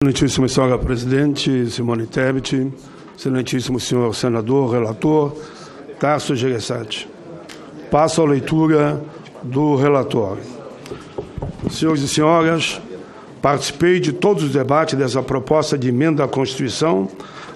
Excelentíssima senhora presidente, Simone Tebet, excelentíssimo senhor senador, relator, Tasso Gereissati. Passo à leitura do relatório. Senhores e senhoras, participei de todos os debates dessa proposta de emenda à Constituição,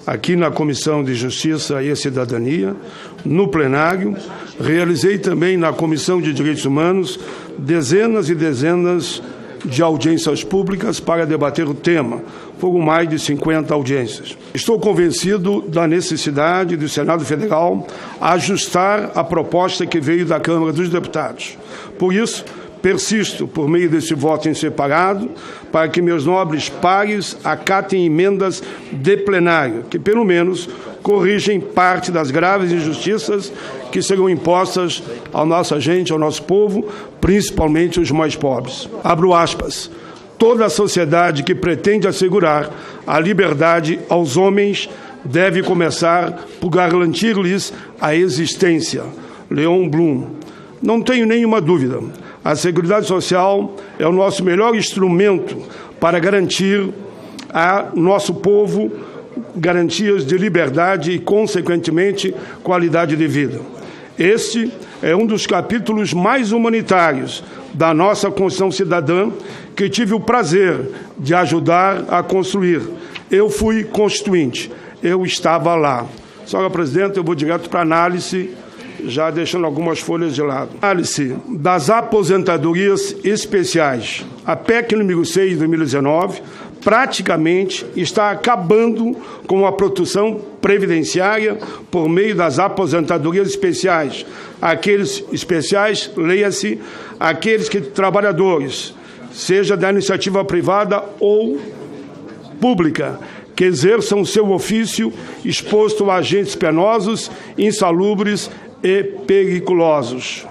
aqui na Comissão de Justiça e Cidadania, no plenário. Realizei também na Comissão de Direitos Humanos dezenas e dezenas de audiências públicas para debater o tema. Foram mais de 50 audiências. Estou convencido da necessidade do Senado Federal ajustar a proposta que veio da Câmara dos Deputados. Por isso, persisto, por meio desse voto em separado, para que meus nobres pares acatem emendas de plenário, que, pelo menos, corrigem parte das graves injustiças que serão impostas à nossa gente, ao nosso povo, principalmente os mais pobres. Abro aspas. Toda a sociedade que pretende assegurar a liberdade aos homens deve começar por garantir-lhes a existência. Leon Blum. Não tenho nenhuma dúvida. A Seguridade Social é o nosso melhor instrumento para garantir ao nosso povo garantias de liberdade e, consequentemente, qualidade de vida. Este é um dos capítulos mais humanitários da nossa Constituição Cidadã que tive o prazer de ajudar a construir. Eu fui constituinte, eu estava lá. Senhora presidente, eu vou direto para a análise, já deixando algumas folhas de lado. Análise das aposentadorias especiais. A PEC número 6 de 2019 praticamente está acabando com a proteção previdenciária por meio das aposentadorias especiais. Aqueles especiais, leia-se, aqueles que trabalhadores, seja da iniciativa privada ou pública, que exerçam seu ofício exposto a agentes penosos, insalubres e periculosos.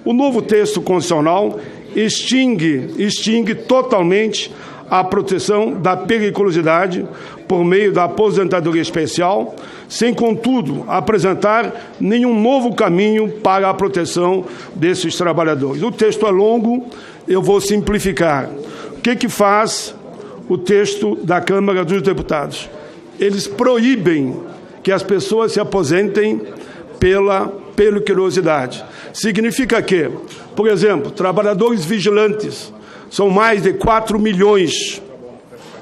O novo texto constitucional extingue totalmente a proteção da periculosidade por meio da aposentadoria especial, sem, contudo, apresentar nenhum novo caminho para a proteção desses trabalhadores. O texto é longo, eu vou simplificar. O que faz o texto da Câmara dos Deputados? Eles proíbem que as pessoas se aposentem pela periculosidade. Significa que, por exemplo, trabalhadores vigilantes, são mais de 4 milhões,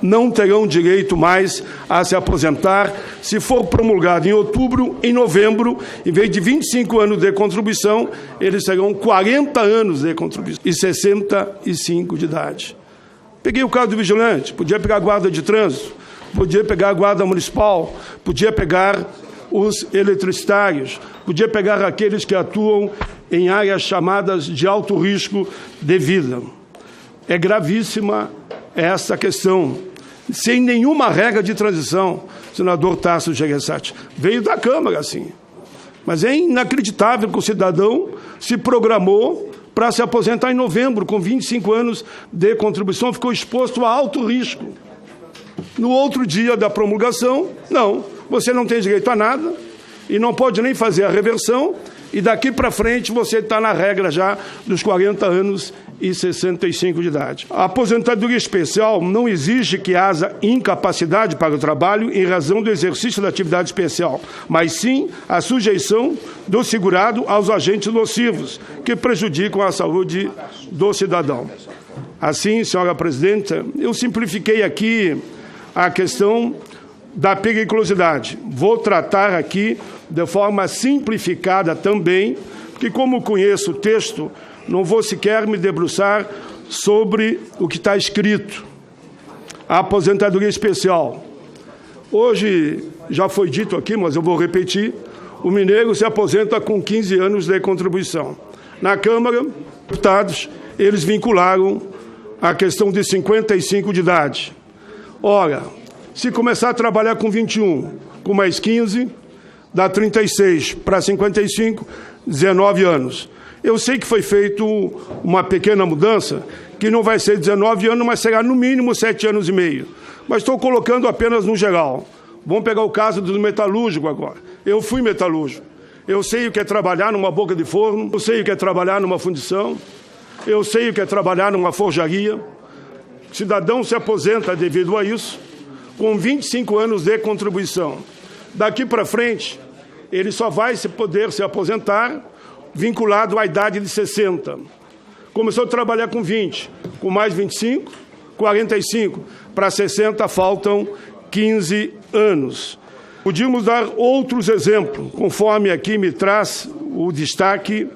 não terão direito mais a se aposentar se for promulgado em outubro, em novembro, em vez de 25 anos de contribuição, eles terão 40 anos de contribuição e 65 de idade. Peguei o caso do vigilante, podia pegar a guarda de trânsito, podia pegar a guarda municipal, podia pegar os eletricitários, podia pegar aqueles que atuam em áreas chamadas de alto risco de vida. É gravíssima essa questão, sem nenhuma regra de transição, senador Tasso Gereissati. Veio da Câmara, sim. Mas é inacreditável que o cidadão se programou para se aposentar em novembro, com 25 anos de contribuição, ficou exposto a alto risco. No outro dia da promulgação, não, você não tem direito a nada e não pode nem fazer a reversão, e daqui para frente você está na regra já dos 40 anos e 65 de idade. A aposentadoria especial não exige que haja incapacidade para o trabalho em razão do exercício da atividade especial, mas sim a sujeição do segurado aos agentes nocivos que prejudicam a saúde do cidadão. Assim, senhora presidenta, eu simplifiquei aqui a questão da periculosidade. Vou tratar aqui de forma simplificada também, porque como conheço o texto, não vou sequer me debruçar sobre o que está escrito. A aposentadoria especial. Hoje, já foi dito aqui, mas eu vou repetir, o mineiro se aposenta com 15 anos de contribuição. Na Câmara, deputados, eles vincularam a questão de 55 de idade. Ora, se começar a trabalhar com 21, com mais 15, dá 36 para 55, 19 anos. Eu sei que foi feita uma pequena mudança, que não vai ser 19 anos, mas será no mínimo 7 anos e meio. Mas estou colocando apenas no geral. Vamos pegar o caso do metalúrgico agora. Eu fui metalúrgico. Eu sei o que é trabalhar numa boca de forno, eu sei o que é trabalhar numa fundição, eu sei o que é trabalhar numa forjaria. O cidadão se aposenta devido a isso, com 25 anos de contribuição. Daqui para frente, ele só vai poder se aposentar vinculado à idade de 60. Começou a trabalhar com 20, com mais 25, 45. Para 60 faltam 15 anos. Podíamos dar outros exemplos, conforme aqui me traz o destaque,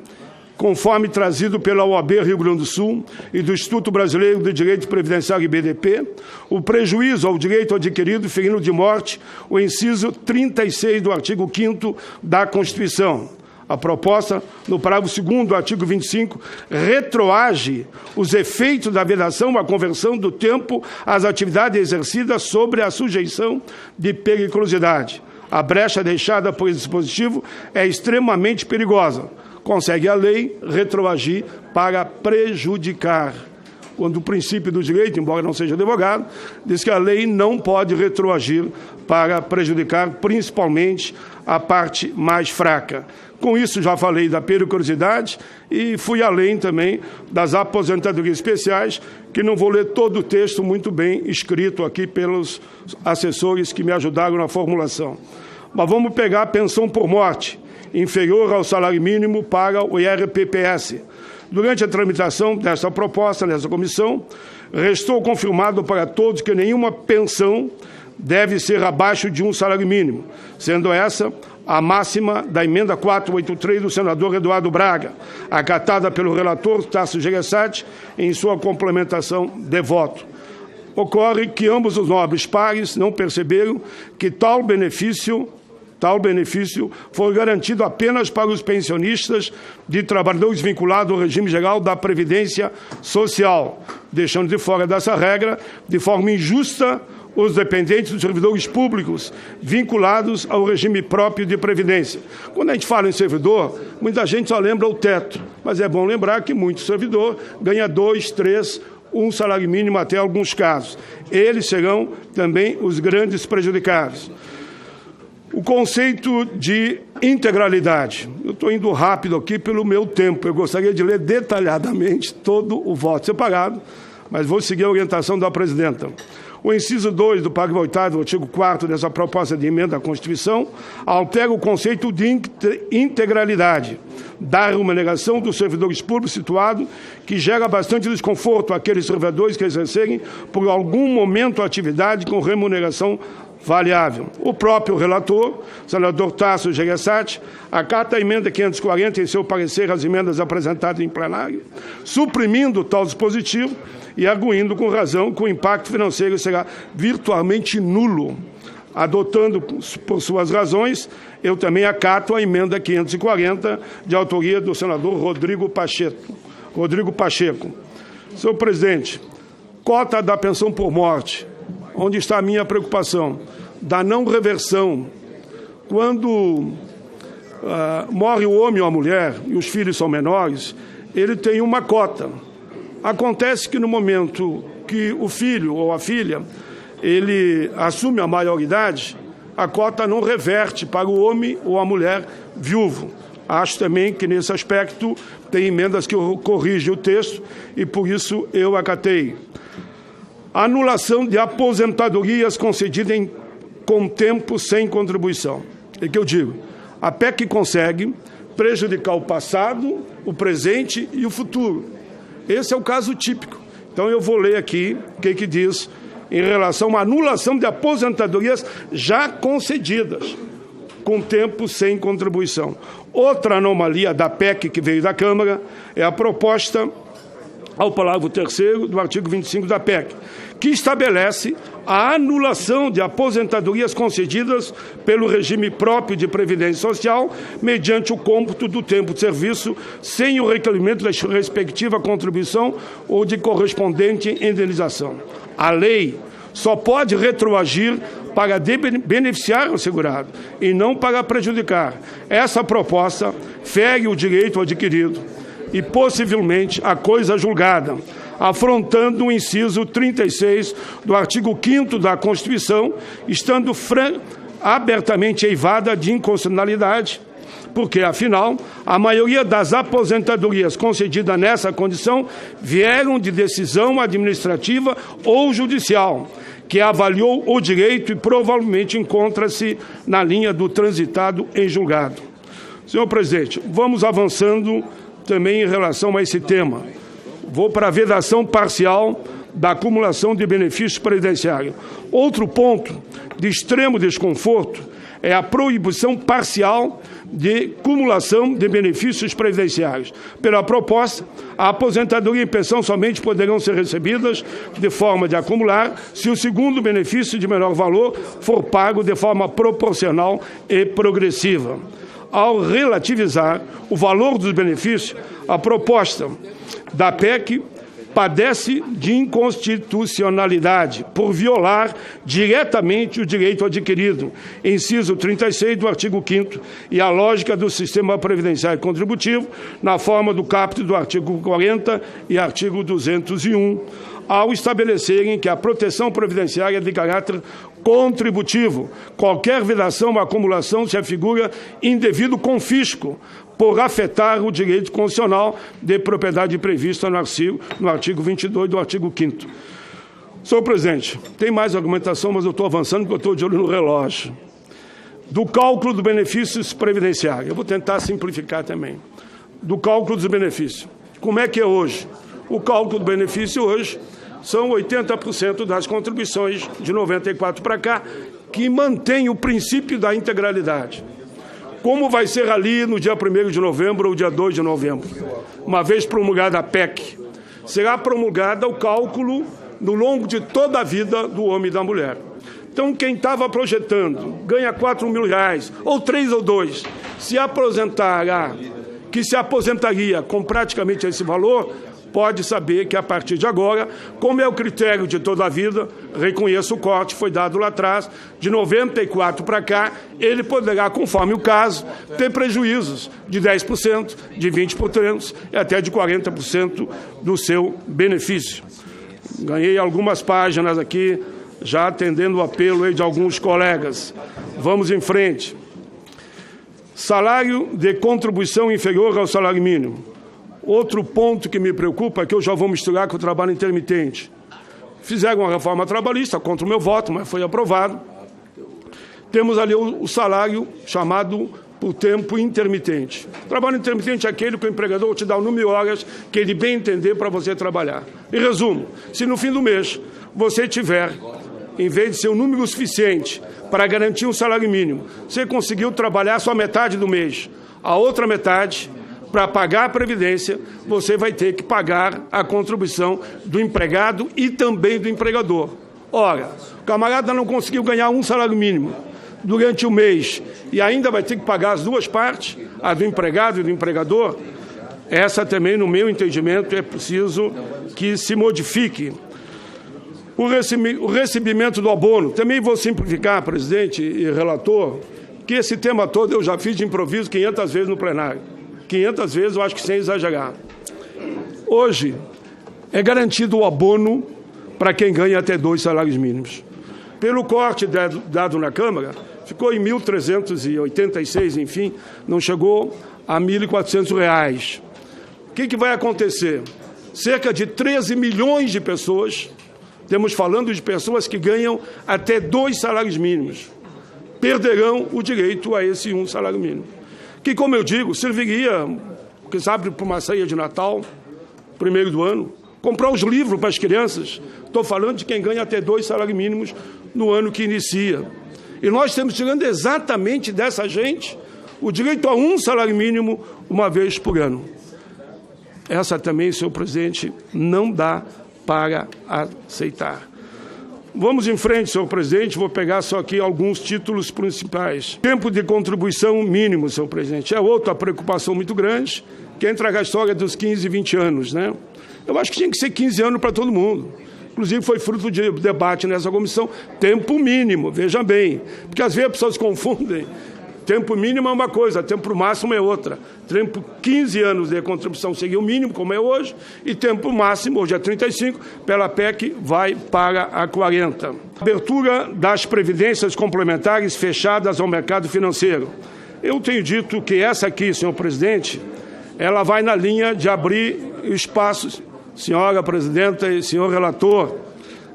conforme trazido pela OAB Rio Grande do Sul e do Instituto Brasileiro de Direito Previdenciário (IBDP), o prejuízo ao direito adquirido ferindo de morte, o inciso 36 do artigo 5º da Constituição. A proposta, no parágrafo 2º do artigo 25, retroage os efeitos da vedação à conversão do tempo às atividades exercidas sobre a sujeição de periculosidade. A brecha deixada por esse dispositivo é extremamente perigosa. Consegue a lei retroagir para prejudicar. Quando o princípio do direito, embora não seja advogado, diz que a lei não pode retroagir para prejudicar, principalmente, a parte mais fraca. Com isso, já falei da periculosidade e fui além também das aposentadorias especiais, que não vou ler todo o texto muito bem escrito aqui pelos assessores que me ajudaram na formulação. Mas vamos pegar a pensão por morte, inferior ao salário mínimo para o IRPPS. Durante a tramitação dessa proposta, nessa comissão, restou confirmado para todos que nenhuma pensão deve ser abaixo de um salário mínimo, sendo essa a máxima da emenda 483 do senador Eduardo Braga, acatada pelo relator Tasso Gereissati em sua complementação de voto. Ocorre que ambos os nobres pares não perceberam que tal benefício foi garantido apenas para os pensionistas de trabalhadores vinculados ao regime geral da Previdência Social, deixando de fora dessa regra, de forma injusta, os dependentes dos servidores públicos vinculados ao regime próprio de previdência. Quando a gente fala em servidor, muita gente só lembra o teto, mas é bom lembrar que muito servidor ganha 2, 3, um salário mínimo até alguns casos. Eles serão também os grandes prejudicados. O conceito de integralidade. Eu estou indo rápido aqui pelo meu tempo. Eu gostaria de ler detalhadamente todo o voto separado, mas vou seguir a orientação da presidenta. O inciso 2 do parágrafo 8º do artigo 4º dessa proposta de emenda à Constituição altera o conceito de integralidade da remuneração dos servidores públicos situado, que gera bastante desconforto àqueles servidores que exercerem por algum momento a atividade com remuneração variável. O próprio relator, senador Tasso Gereissati, acata a emenda 540 em seu parecer às emendas apresentadas em plenário, suprimindo tal dispositivo e arguindo com razão que o impacto financeiro será virtualmente nulo. Adotando por suas razões, eu também acato a emenda 540, de autoria do senador Rodrigo Pacheco. Senhor presidente, cota da pensão por morte, onde está a minha preocupação, da não reversão. Quando morre o homem ou a mulher e os filhos são menores, ele tem uma cota. Acontece que no momento que o filho ou a filha ele assume a maioridade, a cota não reverte para o homem ou a mulher viúvo. Acho também que, nesse aspecto, tem emendas que corrigem o texto e, por isso, eu acatei. Anulação de aposentadorias concedidas com tempo sem contribuição. É que eu digo, a PEC consegue prejudicar o passado, o presente e o futuro. Esse é o caso típico. Então, eu vou ler aqui o que diz em relação à anulação de aposentadorias já concedidas, com tempo sem contribuição. Outra anomalia da PEC que veio da Câmara é a proposta ao parágrafo 3º do artigo 25 da PEC, que estabelece a anulação de aposentadorias concedidas pelo regime próprio de previdência social mediante o cômputo do tempo de serviço sem o requerimento da respectiva contribuição ou de correspondente indenização. A lei só pode retroagir para beneficiar o segurado e não para prejudicar. Essa proposta fere o direito adquirido e, possivelmente, a coisa julgada, afrontando o inciso 36 do artigo 5º da Constituição, estando abertamente eivada de inconstitucionalidade, porque, afinal, a maioria das aposentadorias concedidas nessa condição vieram de decisão administrativa ou judicial, que avaliou o direito e provavelmente encontra-se na linha do transitado em julgado. Senhor presidente, vamos avançando também em relação a esse tema. Vou para a vedação parcial da acumulação de benefícios previdenciários. Outro ponto de extremo desconforto é a proibição parcial de cumulação de benefícios previdenciários. Pela proposta, a aposentadoria e pensão somente poderão ser recebidas de forma de acumular se o segundo benefício de menor valor for pago de forma proporcional e progressiva. Ao relativizar o valor dos benefícios, a proposta da PEC padece de inconstitucionalidade por violar diretamente o direito adquirido, inciso 36 do artigo 5º, e a lógica do sistema previdenciário contributivo, na forma do caput do artigo 40 e artigo 201, ao estabelecerem que a proteção previdenciária é de caráter contributivo. Qualquer vedação ou acumulação se afigura indevido confisco, por afetar o direito constitucional de propriedade prevista no artigo 22 do artigo 5º. Senhor presidente, tem mais argumentação, mas eu estou avançando porque eu estou de olho no relógio. Do cálculo dos benefícios previdenciários, eu vou tentar simplificar também. Do cálculo dos benefícios. Como é que é hoje? O cálculo do benefício hoje são 80% das contribuições de 94 para cá, que mantém o princípio da integralidade. Como vai ser ali no dia 1º de novembro ou dia 2 de novembro? Uma vez promulgada a PEC, será promulgada o cálculo no longo de toda a vida do homem e da mulher. Então, quem estava projetando, ganha R$4.000, ou 3 ou 2, se aposentará, que se aposentaria com praticamente esse valor, pode saber que, a partir de agora, como é o critério de toda a vida, reconheço o corte, foi dado lá atrás, de 94 para cá, ele poderá, conforme o caso, ter prejuízos de 10%, de 20% e até de 40% do seu benefício. Ganhei algumas páginas aqui, já atendendo o apelo aí de alguns colegas. Vamos em frente. Salário de contribuição inferior ao salário mínimo. Outro ponto que me preocupa é que eu já vou misturar com o trabalho intermitente. Fizeram uma reforma trabalhista, contra o meu voto, mas foi aprovado. Temos ali o salário chamado por tempo intermitente. Trabalho intermitente é aquele que o empregador te dá o número de horas que ele bem entender para você trabalhar. Em resumo, se no fim do mês você tiver, em vez de ser um número suficiente para garantir um salário mínimo, você conseguiu trabalhar só metade do mês, a outra metade, para pagar a previdência, você vai ter que pagar a contribuição do empregado e também do empregador. Ora, o camarada não conseguiu ganhar um salário mínimo durante o mês e ainda vai ter que pagar as duas partes, a do empregado e do empregador. Essa também, no meu entendimento, é preciso que se modifique. O recebimento do abono, também vou simplificar, presidente e relator, que esse tema todo eu já fiz de improviso 500 vezes no plenário. 500 vezes, eu acho que sem exagerar. Hoje, é garantido o abono para quem ganha até 2 salários mínimos. Pelo corte dado na Câmara, ficou em 1.386, enfim, não chegou a R$ 1.400. O que vai acontecer? Cerca de 13 milhões de pessoas, estamos falando de pessoas que ganham até 2 salários mínimos, perderão o direito a esse um salário mínimo. Que, como eu digo, serviria, quem sabe, para uma ceia de Natal, primeiro do ano, comprar os livros para as crianças. Estou falando de quem ganha até 2 salários mínimos no ano que inicia. E nós estamos tirando exatamente dessa gente o direito a um salário mínimo uma vez por ano. Essa também, senhor presidente, não dá para aceitar. Vamos em frente, senhor presidente, vou pegar só aqui alguns títulos principais. Tempo de contribuição mínimo, senhor presidente, é outra preocupação muito grande, que entra a história dos 15 e 20 anos, né? Eu acho que tinha que ser 15 anos para todo mundo. Inclusive foi fruto de debate nessa comissão, tempo mínimo, veja bem, porque às vezes as pessoas confundem. Tempo mínimo é uma coisa, tempo máximo é outra. Tempo 15 anos de contribuição seria o mínimo, como é hoje, e tempo máximo, hoje é 35, pela PEC vai para a 40. Abertura das previdências complementares fechadas ao mercado financeiro. Eu tenho dito que essa aqui, senhor presidente, ela vai na linha de abrir espaços, senhora presidenta e senhor relator,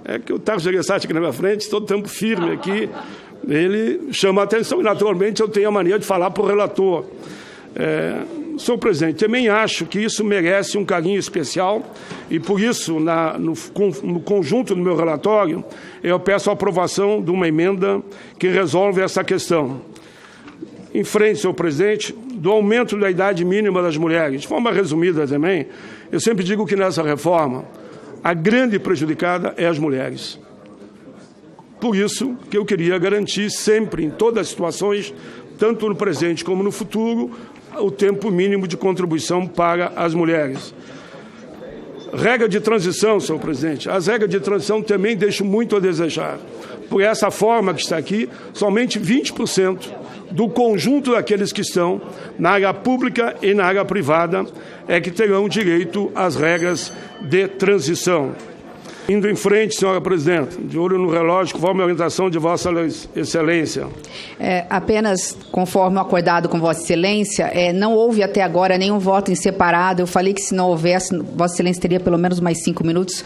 É que o Tarso Gereissati aqui na minha frente, todo tempo firme aqui, ele chama a atenção e, naturalmente, eu tenho a mania de falar para o relator. Senhor presidente, também acho que isso merece um carinho especial e, por isso, no conjunto do meu relatório, eu peço a aprovação de uma emenda que resolve essa questão. Em frente, senhor presidente, do aumento da idade mínima das mulheres. De forma resumida também, eu sempre digo que nessa reforma, a grande prejudicada é as mulheres. Por isso que eu queria garantir sempre, em todas as situações, tanto no presente como no futuro, o tempo mínimo de contribuição para as mulheres. Regra de transição, senhor presidente. As regras de transição também deixam muito a desejar. Por essa forma que está aqui, somente 20% do conjunto daqueles que estão na área pública e na área privada é que terão direito às regras de transição. Indo em frente, senhora presidente, de olho no relógio, conforme a orientação de Vossa Excelência. Apenas conforme acordado com Vossa Excelência, não houve até agora nenhum voto em separado. Eu falei que se não houvesse, Vossa Excelência teria pelo menos mais 5 minutos.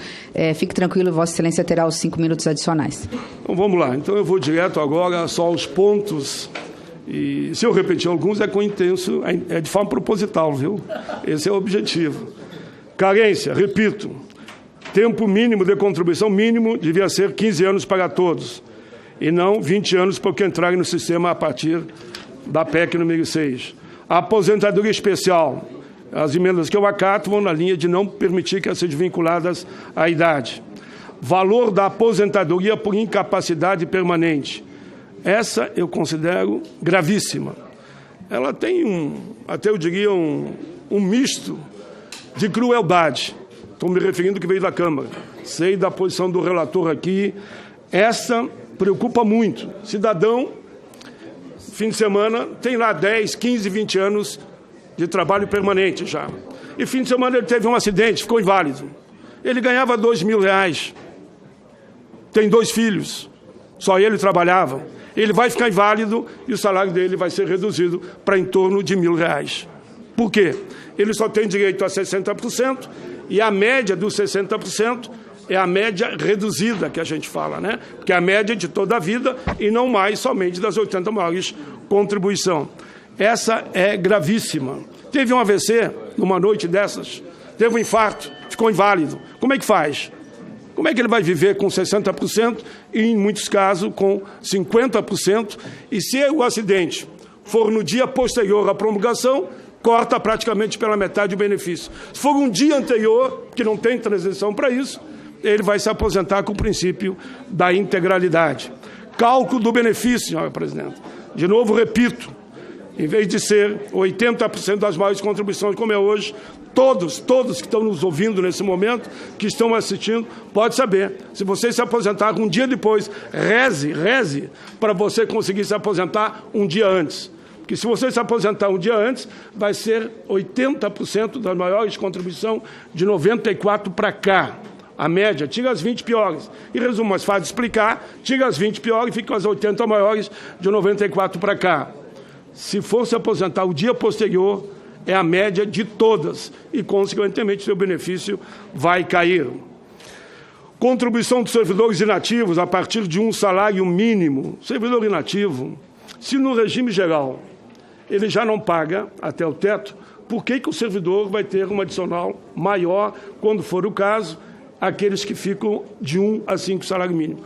Fique tranquilo, Vossa Excelência terá os 5 minutos adicionais. Então vamos lá. Então eu vou direto agora só aos pontos. E se eu repetir alguns, é com intenso, é de forma proposital, viu? Esse é o objetivo. Carência, repito. Tempo mínimo de contribuição mínimo devia ser 15 anos para todos, e não 20 anos para que entrarem no sistema a partir da PEC número 6. A aposentadoria especial, as emendas que eu acato vão na linha de não permitir que elas sejam vinculadas à idade. Valor da aposentadoria por incapacidade permanente. Essa eu considero gravíssima. Ela tem até eu diria, um misto de crueldade. Estou me referindo ao que veio da Câmara. Sei da posição do relator aqui. Essa preocupa muito. Cidadão, fim de semana, tem lá 10, 15, 20 anos de trabalho permanente já. E fim de semana ele teve um acidente, ficou inválido. Ele ganhava R$2.000. Tem 2 filhos. Só ele trabalhava. Ele vai ficar inválido e o salário dele vai ser reduzido para em torno de R$1.000. Por quê? Ele só tem direito a 60%. E a média dos 60% é a média reduzida que a gente fala, né? Porque é a média de toda a vida e não mais somente das 80 maiores contribuição. Essa é gravíssima. Teve um AVC numa noite dessas, teve um infarto, ficou inválido. Como é que faz? Como é que ele vai viver com 60% e, em muitos casos, com 50%? E se o acidente for no dia posterior à promulgação, corta praticamente pela metade o benefício. Se for um dia anterior, que não tem transição para isso, ele vai se aposentar com o princípio da integralidade. Cálculo do benefício, senhora presidente. De novo, repito, em vez de ser 80% das maiores contribuições, como é hoje, todos que estão nos ouvindo nesse momento, que estão assistindo, pode saber. Se você se aposentar um dia depois, reze para você conseguir se aposentar um dia antes. Que se você se aposentar um dia antes, vai ser 80% das maiores contribuições de 94 para cá. A média, tira as 20 piores. E resumo, mais fácil de explicar, tira as 20 piores e fica as 80 maiores de 94 para cá. Se for se aposentar o dia posterior, é a média de todas e, consequentemente, seu benefício vai cair. Contribuição dos servidores inativos a partir de um salário mínimo. Servidor inativo, se no regime geral ele já não paga até o teto, por que o servidor vai ter uma adicional maior, quando for o caso, aqueles que ficam de 1 a 5 salário mínimo?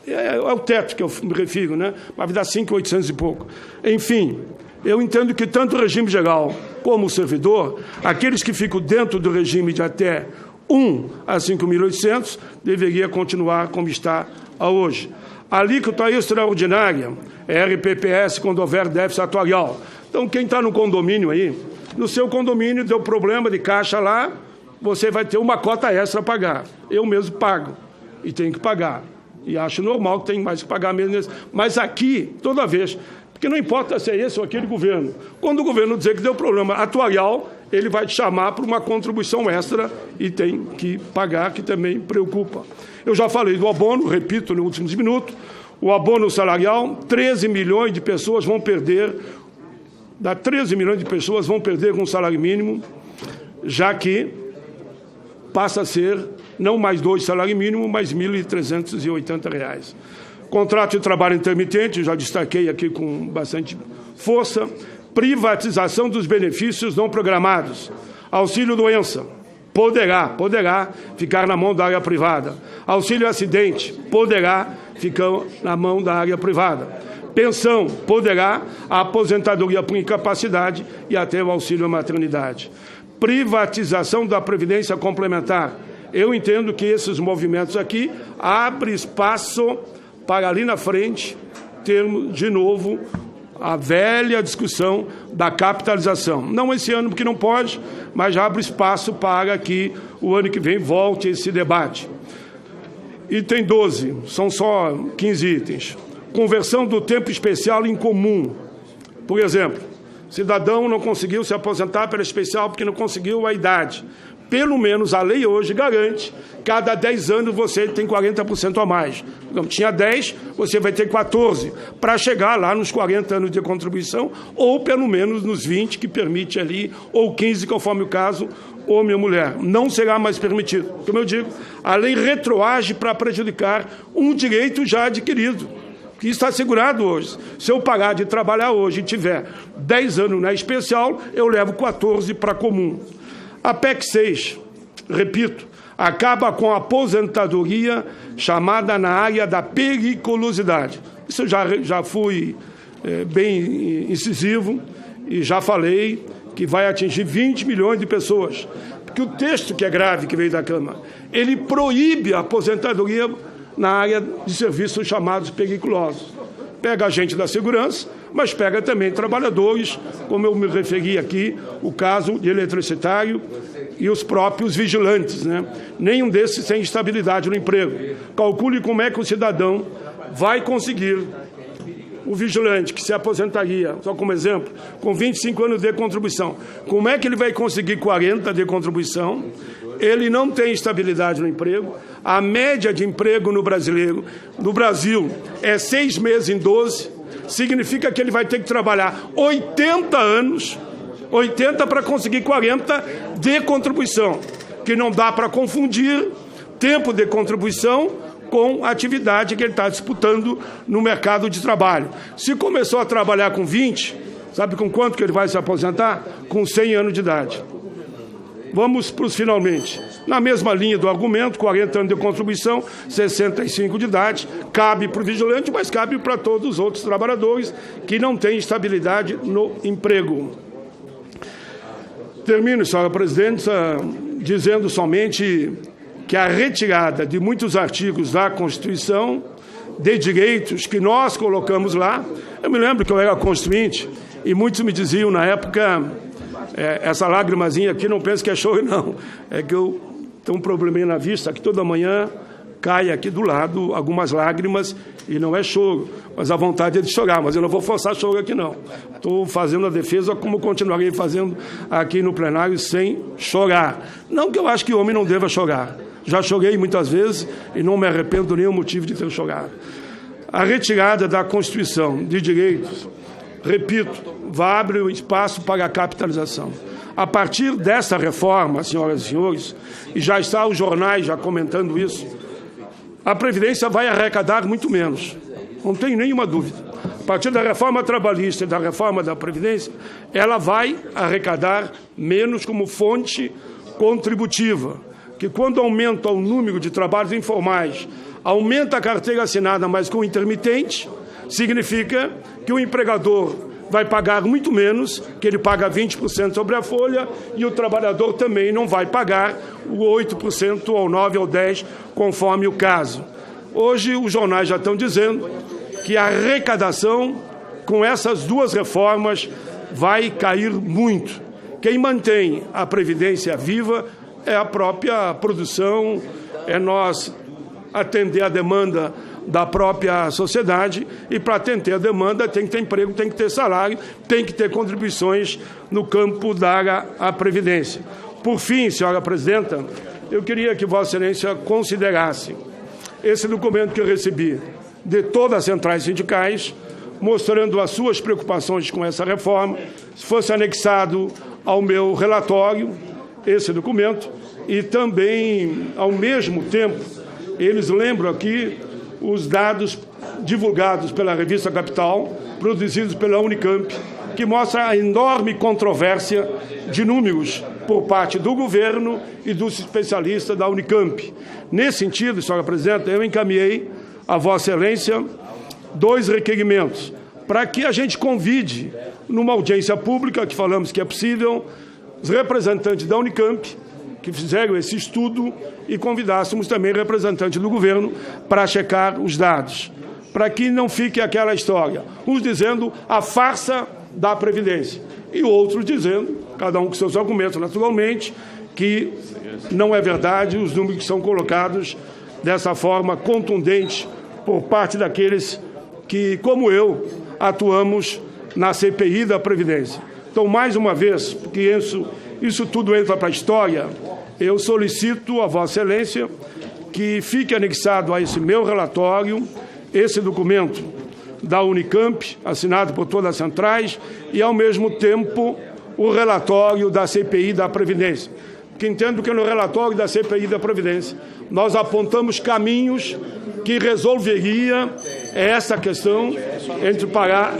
É o teto que eu me refiro, né? Vai dar 5.800 e pouco. Enfim, eu entendo que tanto o regime geral como o servidor, aqueles que ficam dentro do regime de até 1 a 5.800, deveria continuar como está hoje. A alíquota extraordinária é RPPS quando houver déficit atuarial. Então, quem está no condomínio aí, no seu condomínio deu problema de caixa lá, você vai ter uma cota extra a pagar. Eu mesmo pago e tenho que pagar. E acho normal que tem mais que pagar mesmo. Mas aqui, toda vez, porque não importa se é esse ou aquele governo, quando o governo dizer que deu problema atuarial, ele vai te chamar para uma contribuição extra e tem que pagar, que também preocupa. Eu já falei do abono, repito nos últimos minutos, o abono salarial, 13 milhões de pessoas vão perder, 13 milhões de pessoas vão perder com o salário mínimo, já que passa a ser não mais 2 salários mínimos, mas R$ 1.380. Contrato de trabalho intermitente, já destaquei aqui com bastante força. Privatização dos benefícios não programados. Auxílio-doença, poderá ficar na mão da área privada. Auxílio-acidente, poderá ficar na mão da área privada. Pensão, poderá, a aposentadoria por incapacidade e até o auxílio-maternidade. Privatização da Previdência Complementar. Eu entendo que esses movimentos aqui abrem espaço para ali na frente termos, de novo, a velha discussão da capitalização. Não esse ano, porque não pode, mas já abre espaço para que o ano que vem volte esse debate. Item 12, são só 15 itens. Conversão do tempo especial em comum. Por exemplo, cidadão não conseguiu se aposentar pela especial porque não conseguiu a idade. Pelo menos a lei hoje garante, cada 10 anos você tem 40% a mais. Então, tinha 10, você vai ter 14, para chegar lá nos 40 anos de contribuição, ou pelo menos nos 20, que permite ali, ou 15, conforme o caso, homem ou mulher. Não será mais permitido. Como eu digo, a lei retroage para prejudicar um direito já adquirido, que está assegurado hoje. Se eu parar de trabalhar hoje e tiver 10 anos na especial, eu levo 14 para comum. A PEC 6, repito, acaba com a aposentadoria chamada na área da periculosidade. Isso eu já fui bem incisivo e já falei que vai atingir 20 milhões de pessoas. Porque o texto que é grave, que veio da Câmara, ele proíbe a aposentadoria na área de serviços chamados periculosos. Pega a gente da segurança, mas pega também trabalhadores, como eu me referi aqui, o caso de eletricitário e os próprios vigilantes, né? Nenhum desses tem estabilidade no emprego. Calcule como é que o cidadão vai conseguir, o vigilante que se aposentaria, só como exemplo, com 25 anos de contribuição, como é que ele vai conseguir 40 de contribuição? Ele não tem estabilidade no emprego. A média de emprego no Brasil é 6 meses em 12, significa que ele vai ter que trabalhar 80 anos, 80 para conseguir 40 de contribuição, que não dá para confundir tempo de contribuição com a atividade que ele está disputando no mercado de trabalho. Se começou a trabalhar com 20, sabe com quanto que ele vai se aposentar? Com 100 anos de idade. Vamos para os finalmente. Na mesma linha do argumento, 40 anos de contribuição, 65 de idade, cabe para o vigilante, mas cabe para todos os outros trabalhadores que não têm estabilidade no emprego. Termino, senhora presidente, dizendo somente que a retirada de muitos artigos da Constituição, de direitos que nós colocamos lá, eu me lembro que eu era constituinte e muitos me diziam na época, essa lágrimazinha aqui não penso que é choro, não. É que eu tenho um probleminha na vista, que toda manhã cai aqui do lado algumas lágrimas e não é choro, mas a vontade é de chorar, mas eu não vou forçar choro aqui, não. Estou fazendo a defesa como continuarei fazendo aqui no plenário sem chorar. Não que eu acho que o homem não deva chorar. Já chorei muitas vezes e não me arrependo nenhum motivo de ter chorado. A retirada da Constituição de direitos, repito, vai abrir o espaço para a capitalização. A partir dessa reforma, senhoras e senhores, e já está os jornais já comentando isso, a Previdência vai arrecadar muito menos. Não tenho nenhuma dúvida. A partir da reforma trabalhista e da reforma da Previdência, ela vai arrecadar menos como fonte contributiva, que quando aumenta o número de trabalhos informais, aumenta a carteira assinada, mas com intermitente, significa que o empregador vai pagar muito menos, que ele paga 20% sobre a folha, e o trabalhador também não vai pagar o 8% ou 9% ou 10%, conforme o caso. Hoje, os jornais já estão dizendo que a arrecadação com essas duas reformas vai cair muito. Quem mantém a Previdência viva é a própria produção, é nós atender a demanda da própria sociedade, e para atender a demanda tem que ter emprego, tem que ter salário, tem que ter contribuições no campo da Previdência. Por fim, senhora presidenta, eu queria que Vossa Excelência considerasse esse documento que eu recebi de todas as centrais sindicais, mostrando as suas preocupações com essa reforma, se fosse anexado ao meu relatório, esse documento, e também, ao mesmo tempo, eles lembram aqui os dados divulgados pela revista Capital, produzidos pela Unicamp, que mostra a enorme controvérsia de números por parte do governo e dos especialistas da Unicamp. Nesse sentido, senhora presidenta, eu encaminhei a Vossa Excelência 2 requerimentos para que a gente convide, numa audiência pública, que falamos que é possível, os representantes da Unicamp, que fizeram esse estudo, e convidássemos também representantes do governo para checar os dados, para que não fique aquela história, uns dizendo a farsa da Previdência e outros dizendo, cada um com seus argumentos naturalmente, que não é verdade os números que são colocados dessa forma contundente por parte daqueles que, como eu, atuamos na CPI da Previdência. Então, mais uma vez, porque isso tudo entra para a história, eu solicito a Vossa Excelência que fique anexado a esse meu relatório esse documento da Unicamp, assinado por todas as centrais, e, ao mesmo tempo, o relatório da CPI da Previdência. Porque entendo que no relatório da CPI da Previdência nós apontamos caminhos que resolveria essa questão,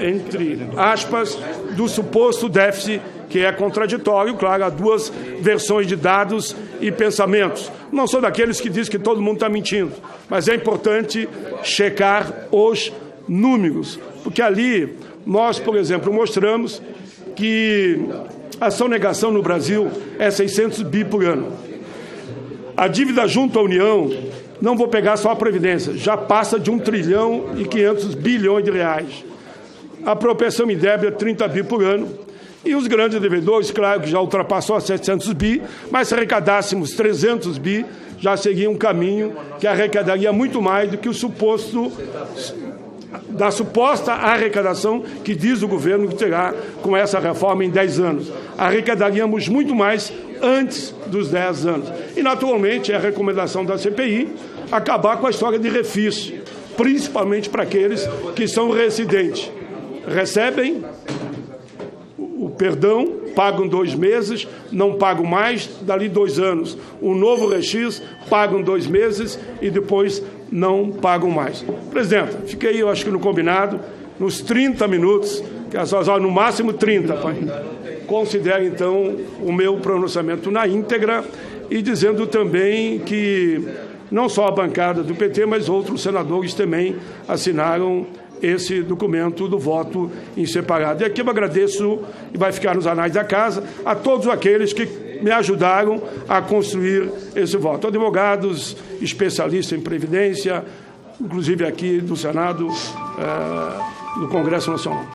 entre aspas, do suposto déficit, que é contraditório, claro, há 2 versões de dados e pensamentos. Não sou daqueles que dizem que todo mundo está mentindo, mas é importante checar os números, porque ali nós, por exemplo, mostramos que a sonegação no Brasil é 600 bi por ano. A dívida junto à União, não vou pegar só a Previdência, já passa de 1 trilhão e 500 bilhões de reais. A propensão em débito é 30 bi por ano. E os grandes devedores, claro que já ultrapassou a 700 bi, mas se arrecadássemos 300 bi, já seria um caminho que arrecadaria muito mais do que da suposta arrecadação que diz o governo que terá com essa reforma em 10 anos. Arrecadaríamos muito mais antes dos 10 anos. E, naturalmente, é a recomendação da CPI acabar com a história de refis, principalmente para aqueles que são residentes. Recebem o perdão, pagam 2 meses, não pagam mais, dali 2 anos. O novo refis, pagam 2 meses e depois não pagam mais. Presidenta, fiquei, eu acho que no combinado, nos 30 minutos, que as horas, no máximo 30, pai. Considere, então, o meu pronunciamento na íntegra e dizendo também que não só a bancada do PT, mas outros senadores também assinaram esse documento do voto em separado. E aqui eu agradeço, e vai ficar nos anais da casa, a todos aqueles que me ajudaram a construir esse voto. Advogados, especialistas em Previdência, inclusive aqui do Senado, do Congresso Nacional.